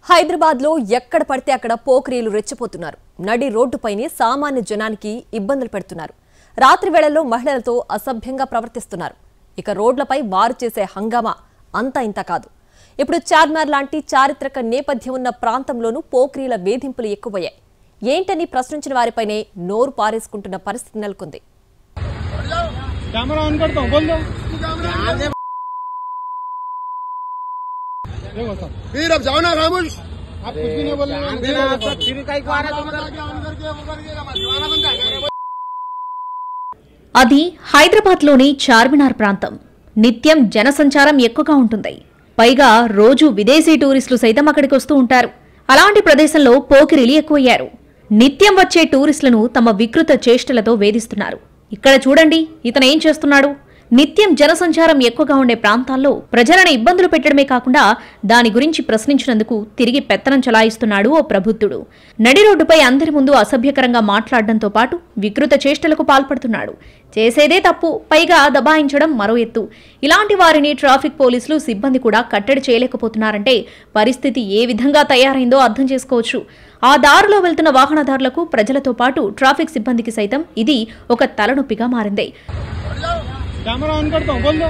హైదరాబాద్ లో ఎక్కడ పడితే అక్కడ పోకిరీలు రెచ్చిపోతున్నారు. నడి రోడ్డుపైనే సామాన్య జనానికి ఇబ్బందులు పెడుతున్నారు. రాత్రి వేళల్లో మహిళలతో అసభ్యంగా ప్రవర్తిస్తున్నారు. ఇక రోడ్లపై వారు చేసే హంగామా అంతా ఇంత కాదు. ఇప్పుడు చార్మినార్ లాంటి చారిత్రక నేపథ్యం ఉన్న ప్రాంతంలోనూ పోకిరీల వేధింపులు ఎక్కువయ్యాయి. ఏంటని ప్రశ్నించిన వారిపైనే నోరు పారేసుకుంటున్న పరిస్థితి నెలకొంది. फिर अब जाओ ना खामोश। आप कुछ भी नहीं बोल रहे। फिर कई को आ रहा అది హైదరాబాద్లోని చార్మినార్ ప్రాంతం. నిత్యం జనసంచారం ఎక్కువగా ఉంటుంది. పైగా రోజు విదేశీ టూరిస్టులు సైతం అక్కడికి వస్తూ ఉంటారు. అలాంటి ప్రదేశంలో పోకిరీలు ఎక్కువయ్యారు. నిత్యం వచ్చే టూరిస్టులను తమ వికృత చేష్టలతో వేధిస్తున్నారు. ఇక్కడ చూడండి, ఇతనేం చేస్తున్నాడు. నిత్యం జనసంచారం ఎక్కువగా ఉండే ప్రాంతాల్లో ప్రజలను ఇబ్బందులు పెట్టడమే కాకుండా దాని గురించి ప్రశ్నించినందుకు తిరిగి పెత్తనం చలాయిస్తున్నాడు ఓ ప్రబుద్ధుడు. నడి రోడ్డుపై అందరి ముందు అసభ్యకరంగా మాట్లాడడంతో పాటు వికృత చేష్టలకు పాల్పడుతున్నాడు. చేసేదే తప్పు, పైగా దబాయించడం మరో ఎత్తు. ఇలాంటి వారిని ట్రాఫిక్ పోలీసులు సిబ్బంది కూడా కట్టడి చేయలేకపోతున్నారంటే పరిస్థితి ఏ విధంగా తయారైందో అర్థం చేసుకోవచ్చు. ఆ దారిలో వెళ్తున్న వాహనదారులకు, ప్రజలతో పాటు ట్రాఫిక్ సిబ్బందికి సైతం ఇది ఒక తలనొప్పిగా మారింది. कैमरा ऑन करता हूँ, बोल दो।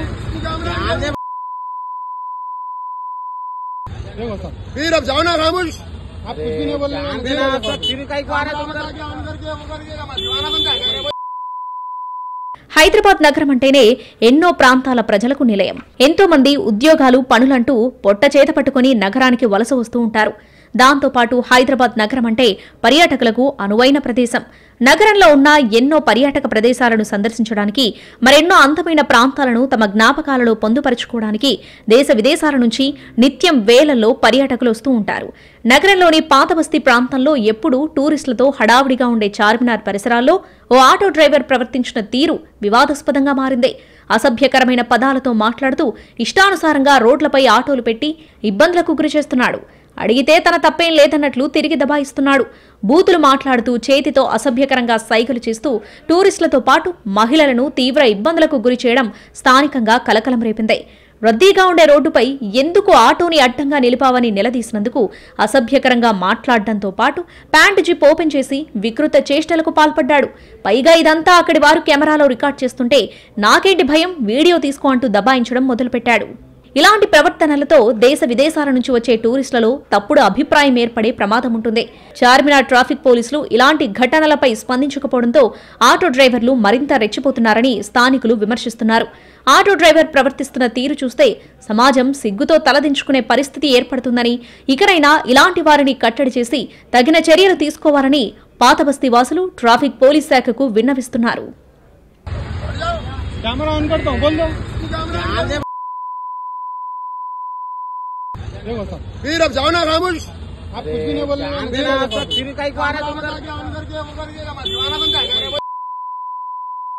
फिर अब जाओ ना खामोश। आप कुछ भी नहीं बोल रहे। फिर कई को आ रहा హైదరాబాద్ నగరం అంటేనే ఎన్నో ప్రాంతాల ప్రజలకు నిలయం. ఎంతో మంది ఉద్యోగాలు, పనులంటూ పొట్ట చేత పట్టుకుని నగరానికి వలస వస్తూ ఉంటారు. దాంతోపాటు హైదరాబాద్ నగరం అంటే పర్యాటకులకు అనువైన ప్రదేశం. నగరంలో ఉన్న ఎన్నో పర్యాటక ప్రదేశాలను సందర్శించడానికి, మరెన్నో అందమైన ప్రాంతాలను తమ జ్ఞాపకాలలో పొందుపరుచుకోవడానికి దేశ విదేశాల నుంచి నిత్యం వేలల్లో పర్యాటకులు వస్తూ ఉంటారు. నగరంలోని పాతబస్తీ ప్రాంతంలో ఎప్పుడూ టూరిస్టులతో హడావుడిగా ఉండే చార్మినార్ పరిసరాల్లో ఓ ఆటో డ్రైవర్ ప్రవర్తించిన తీరు వివాదాస్పదంగా మారింది. అసభ్యకరమైన పదాలతో మాట్లాడుతూ ఇష్టానుసారంగా రోడ్లపై ఆటోలు పెట్టి ఇబ్బందులకు గురిచేస్తున్నాడు. అడిగితే తన తప్పేం లేదన్నట్లు తిరిగి దబాయిస్తున్నాడు. బూతులు మాట్లాడుతూ చేతితో అసభ్యకరంగా సైగలు చేస్తూ టూరిస్టులతో పాటు మహిళలను తీవ్ర ఇబ్బందులకు గురి చేయడం స్థానికంగా కలకలం రేపింది. రద్దీగా ఉండే రోడ్డుపై ఎందుకు ఆటోని అడ్డంగా నిలిపావని నిలదీసినందుకు అసభ్యకరంగా మాట్లాడడంతో పాటు ప్యాంటు జిప్ ఓపెన్ చేసి వికృత చేష్టలకు పాల్పడ్డాడు. పైగా ఇదంతా అక్కడి వారు కెమెరాలో రికార్డ్ చేస్తుంటే నాకేంటి భయం, వీడియో తీసుకో అంటూ దబాయించడం మొదలుపెట్టాడు. ఇలాంటి ప్రవర్తనలతో దేశ విదేశాల నుంచి వచ్చే టూరిస్టులలో తప్పుడు అభిప్రాయం ఏర్పడే ప్రమాదం ఉంటుంది. చార్మినార్ ట్రాఫిక్ పోలీసులు ఇలాంటి ఘటనలపై స్పందించకపోవడంతో ఆటో డ్రైవర్లు మరింత రెచ్చిపోతున్నారని స్థానికులు విమర్శిస్తున్నారు. ఆటో డ్రైవర్ ప్రవర్తిస్తున్న తీరు చూస్తే సమాజం సిగ్గుతో తలదించుకునే పరిస్థితి ఏర్పడుతుందని, ఇకనైనా ఇలాంటి వారిని కట్టడి చేసి తగిన చర్యలు తీసుకోవాలని పాతబస్తీ వాసులు ట్రాఫిక్ పోలీస్ శాఖకు విన్నవిస్తున్నారు. फिर अब जाओ ना खामोश। आप कुछ भी नहीं बोल रहे। फिर कई को आ रहा